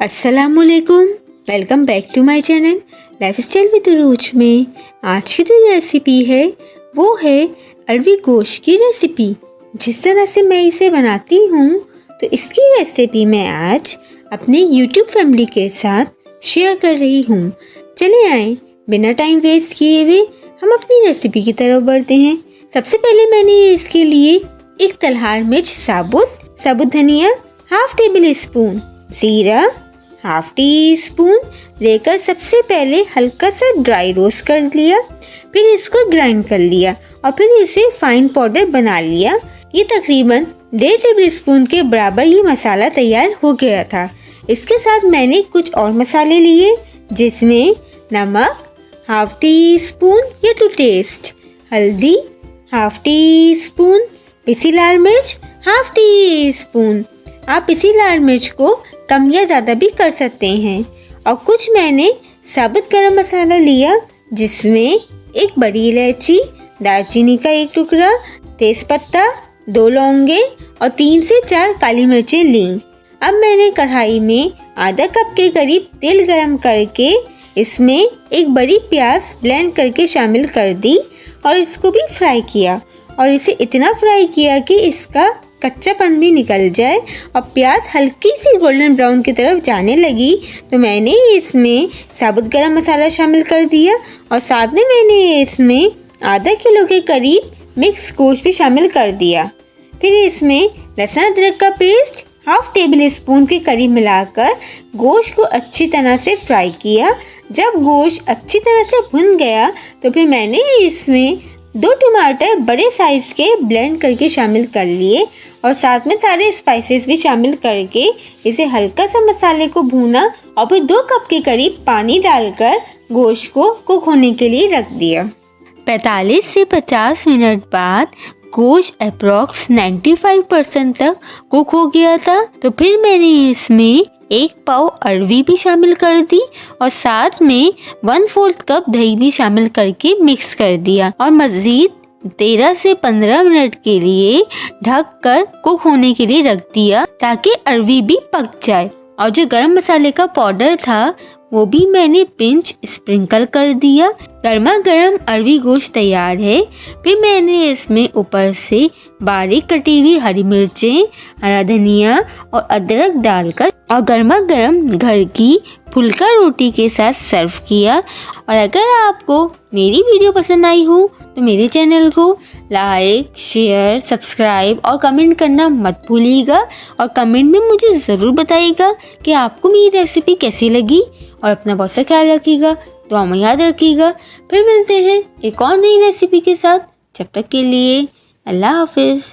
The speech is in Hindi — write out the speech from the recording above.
अस्सलामुअलैकुम, welcome back to my channel lifestyle with Rooj में। आज की जो रेसिपी है वो है अरवी गोश्त की रेसिपी। जिस तरह से मैं इसे बनाती हूँ तो इसकी रेसिपी मैं आज अपने यूट्यूब फैमिली के साथ शेयर कर रही हूँ। चले आए बिना टाइम वेस्ट किए हुए हम अपनी रेसिपी की तरफ बढ़ते हैं। सबसे पहले मैंने इसके लिए एक तलहार मिर्च साबुत धनिया, हाफ टेबल स्पून जीरा, हाफ टी स्पून लेकर सबसे पहले हल्का सा ड्राई रोस्ट कर लिया, फिर इसको ग्राइंड कर लिया और फिर इसे फाइन पाउडर बना लिया। ये तकरीबन 1.5 टेबल स्पून के बराबर ये मसाला तैयार हो गया था। इसके साथ मैंने कुछ और मसाले लिए जिसमें नमक हाफ टी स्पून या टू टेस्ट, हल्दी हाफ टी स्पून, पिसी लाल मिर्च हाफ टी स्पून। आप पिसी लाल मिर्च को कम या ज़्यादा भी कर सकते हैं। और कुछ मैंने साबुत गरम मसाला लिया जिसमें एक बड़ी इलायची, दालचीनी का एक टुकड़ा, तेज़पत्ता, 2 लौंगे और 3 से 4 काली मिर्चें लीं। अब मैंने कढ़ाई में आधा कप के करीब तेल गरम करके इसमें एक बड़ी प्याज ब्लेंड करके शामिल कर दी और इसको भी फ्राई किया और इसे इतना फ्राई किया कि इसका कच्चापन भी निकल जाए और प्याज हल्की सी गोल्डन ब्राउन की तरफ जाने लगी तो मैंने इसमें साबुत गरम मसाला शामिल कर दिया और साथ में मैंने इसमें आधा किलो के करीब मिक्स गोश्त भी शामिल कर दिया। फिर इसमें लहसुन अदरक का पेस्ट हाफ टेबल स्पून के करीब मिलाकर गोश्त को अच्छी तरह से फ्राई किया। जब गोश्त अच्छी तरह से भुन गया तो फिर मैंने इसमें 2 टमाटर बड़े साइज के ब्लेंड करके शामिल कर लिए और साथ में सारे स्पाइसेस भी शामिल करके इसे हल्का सा मसाले को भूना और फिर 2 कप के करीब पानी डालकर गोश्त को कुक होने के लिए रख दिया। 45 से 50 मिनट बाद गोश्त अप्रॉक्स 95% तक कुक हो गया था तो फिर मैंने इसमें 1 पाव अरवी भी शामिल कर दी और साथ में 1/4 कप दही भी शामिल करके मिक्स कर दिया और मज़ीद 13 से 15 मिनट के लिए ढक कर कुक होने के लिए रख दिया ताकि अरवी भी पक जाए। और जो गरम मसाले का पाउडर था वो भी मैंने पिंच स्प्रिंकल कर दिया। गर्मा गर्म अरवी गोश्त तैयार है। फिर मैंने इसमें ऊपर से बारीक कटी हुई हरी मिर्चें, हरा धनिया और अदरक डालकर और गर्मा गर्म घर की फुल्का रोटी के साथ सर्व किया। और अगर आपको मेरी वीडियो पसंद आई हो तो मेरे चैनल को लाइक, शेयर, सब्सक्राइब और कमेंट करना मत भूलिएगा और कमेंट में मुझे ज़रूर बताइएगा कि आपको मेरी रेसिपी कैसी लगी और अपना बहुत सा ख्याल रखिएगा, दुआ में याद रखिएगा। फिर मिलते हैं एक और नई रेसिपी के साथ। जब तक के लिए अल्लाह हाफिज़।